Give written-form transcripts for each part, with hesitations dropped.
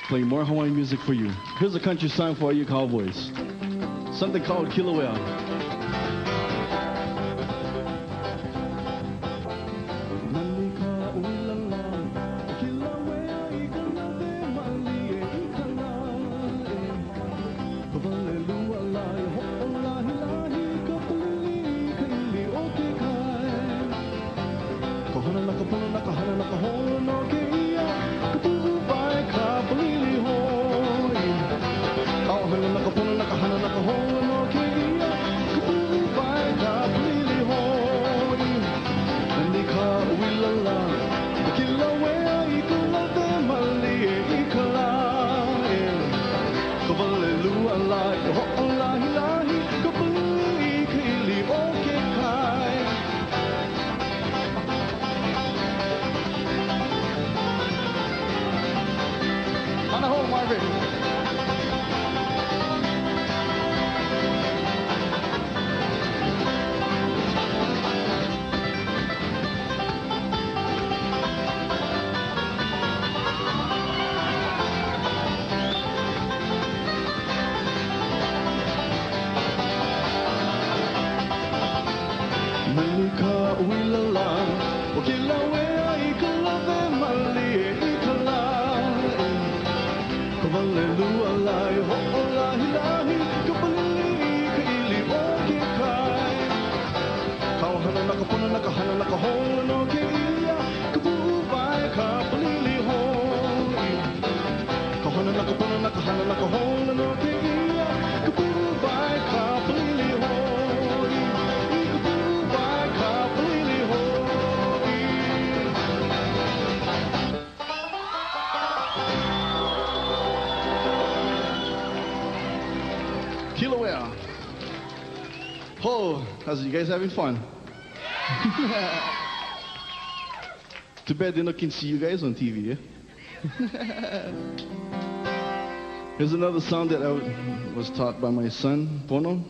Play more Hawaiian music for you. Here's a country song for you cowboys. Something called Kilauea. Kilauea. Oh, how's you guys having fun? Too bad they not can see you guys on TV, eh? Here's another song that I was taught by my son, Pono.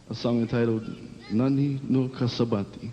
A song entitled Nani no Kasabati.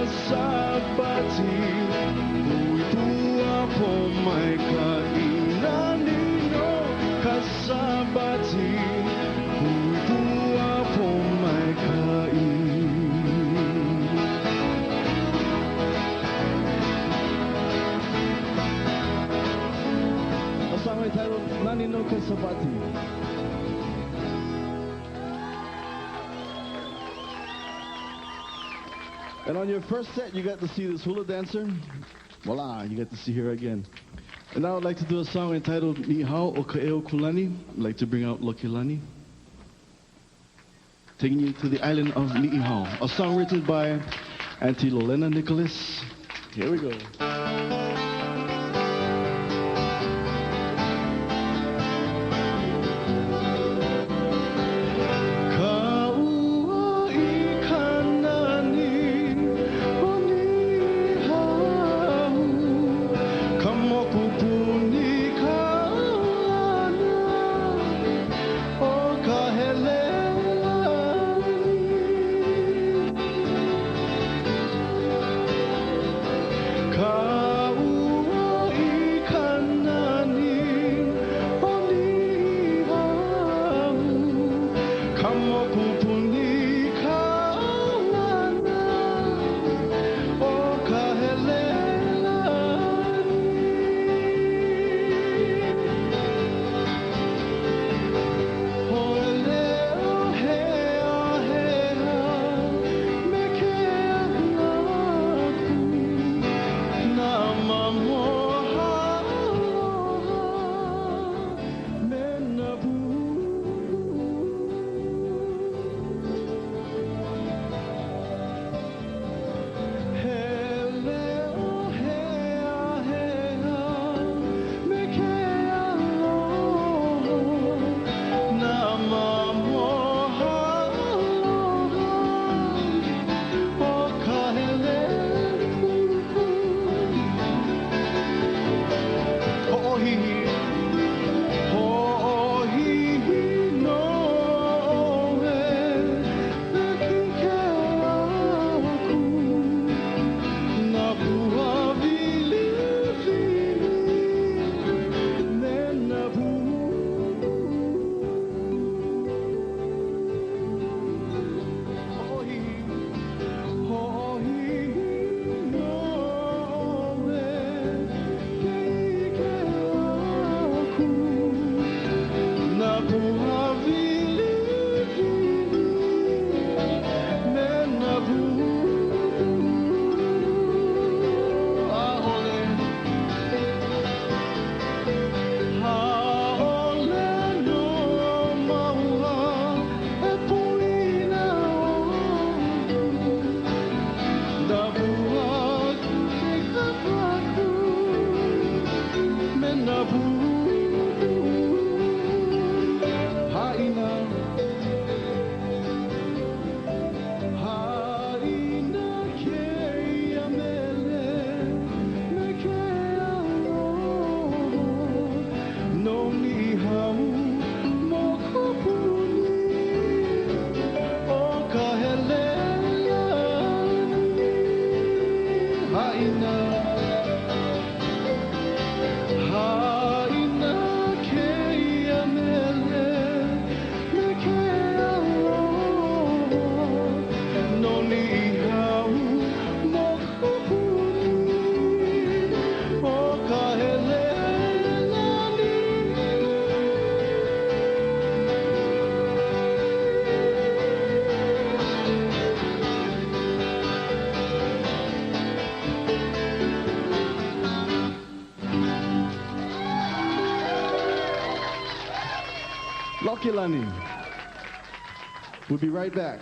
kasabati, huitua po may kainan ninyo. Kasabati, huitua po may kain. A song entitled Nani no Kasabati. And on your first set, you got to see this hula dancer. Voila, you get to see her again. And now I'd like to do a song entitled Ni Hao o Ka'eo Kulani. I'd like to bring out Lokilani, taking you to the island of Ni'ihau. A song written by Auntie Lolena Nicholas. Here we go. Lokilani. We'll be right back.